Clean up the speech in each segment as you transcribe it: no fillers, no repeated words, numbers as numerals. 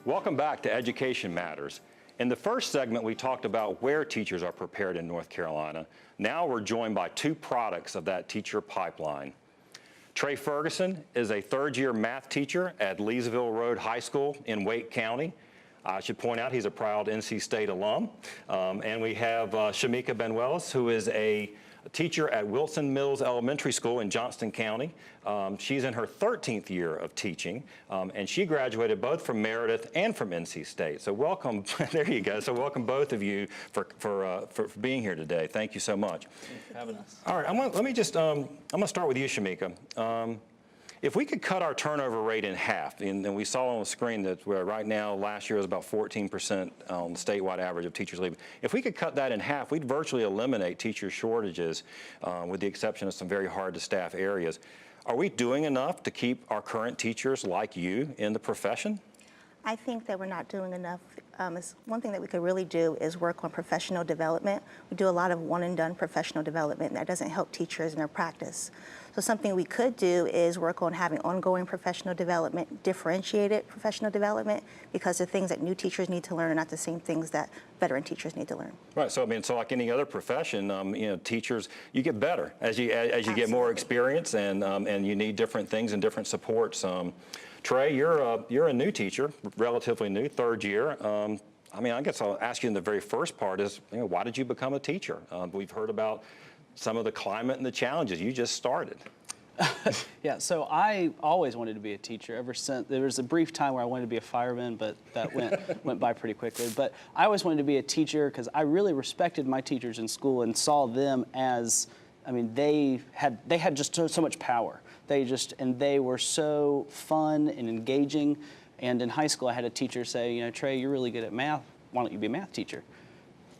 Welcome back to Education Matters. In the first segment, we talked about where teachers are prepared in North Carolina. Now we're joined by two products of that teacher pipeline. Trey Ferguson is a third-year math teacher at Leesville Road High School in Wake County. I should point out he's a proud NC State alum. And we have Shamika Banuelos, who is a teacher at Wilson Mills Elementary School in Johnston County. She's in her 13th year of teaching, and she graduated both from Meredith and from NC State. So welcome, there you go. So welcome both of you for being here today. Thank you so much. Thanks for having us. All right, I'm gonna start with you, Shamika. If we could cut our turnover rate in half, and we saw on the screen that right now, last year was about 14% on the statewide average of teachers leaving. If we could cut that in half, we'd virtually eliminate teacher shortages, with the exception of some very hard to staff areas. Are we doing enough to keep our current teachers like you in the profession? I think that we're not doing enough. One thing that we could really do is work on professional development. We do a lot of one-and-done professional development, and that doesn't help teachers in their practice. So something we could do is work on having ongoing professional development, differentiated professional development, because the things that new teachers need to learn are not the same things that veteran teachers need to learn. Right. So I mean, so like any other profession, teachers, you get better as you get more experience, and you need different things and different supports. Trey, you're a new teacher, relatively new, third year. I mean, I guess I'll ask you in the very first part is, why did you become a teacher? We've heard about some of the climate and the challenges. You just started. Yeah, so I always wanted to be a teacher ever since. There was a brief time where I wanted to be a fireman, but that went by pretty quickly. But I always wanted to be a teacher because I really respected my teachers in school and saw them as, I mean, they had just so much power. They were so fun and engaging. And in high school, I had a teacher say, Trey, you're really good at math. Why don't you be a math teacher?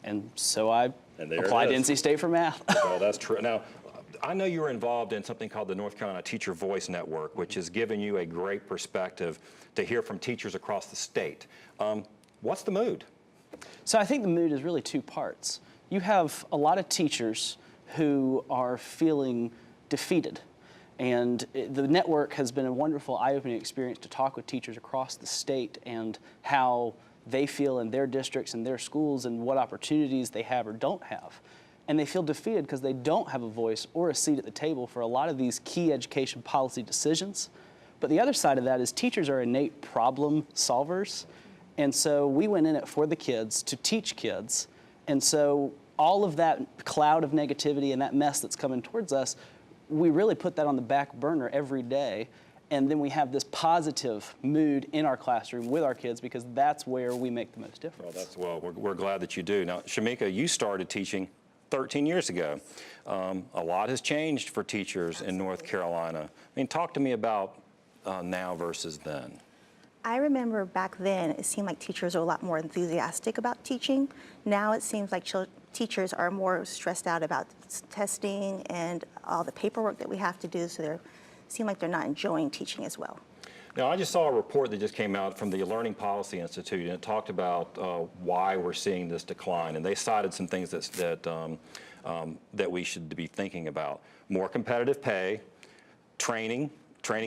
And so I applied to NC State for math. Well, that's true. Now, I know you were involved in something called the North Carolina Teacher Voice Network, which has given you a great perspective to hear from teachers across the state. What's the mood? So I think the mood is really two parts. You have a lot of teachers who are feeling defeated. And the network has been a wonderful eye-opening experience to talk with teachers across the state and how they feel in their districts and their schools and what opportunities they have or don't have. And they feel defeated because they don't have a voice or a seat at the table for a lot of these key education policy decisions. But the other side of that is teachers are innate problem solvers. And so we went in it for the kids to teach kids. And so all of that cloud of negativity and that mess that's coming towards us, we really put that on the back burner every day. And then we have this positive mood in our classroom with our kids because that's where we make the most difference. Well, we're glad that you do. Now, Shamika, you started teaching 13 years ago. A lot has changed for teachers in North Carolina. I mean, talk to me about now versus then. I remember back then, it seemed like teachers were a lot more enthusiastic about teaching. Now it seems like teachers are more stressed out about testing and all the paperwork that we have to do, so they seem like they're not enjoying teaching as well. Now, I just saw a report that just came out from the Learning Policy Institute, and it talked about why we're seeing this decline, and they cited some things that we should be thinking about. More competitive pay, training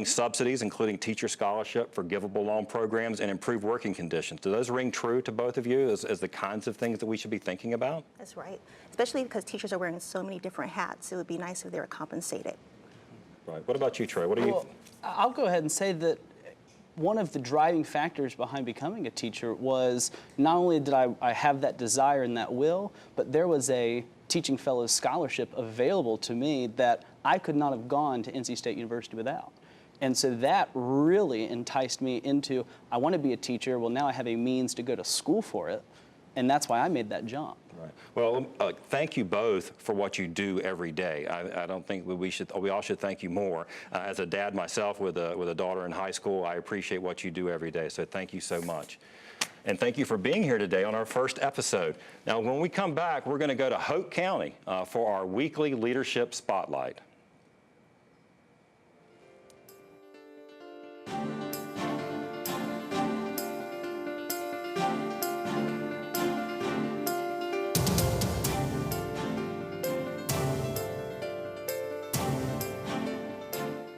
subsidies, including teacher scholarship, forgivable loan programs, and improved working conditions. Do those ring true to both of you as the kinds of things that we should be thinking about? That's right, especially because teachers are wearing so many different hats. It would be nice if they were compensated. Right. What about you, Trey? What do you? Well, I'll go ahead and say that one of the driving factors behind becoming a teacher was not only did I have that desire and that will, but there was a Teaching Fellows Scholarship available to me that I could not have gone to NC State University without. And so that really enticed me into, I want to be a teacher. Well, now I have a means to go to school for it. And that's why I made that jump. Right. Well, thank you both for what you do every day. I don't think we all should thank you more. As a dad myself with a daughter in high school, I appreciate what you do every day. So thank you so much. And thank you for being here today on our first episode. Now, when we come back, we're going to go to Hoke County for our weekly leadership spotlight.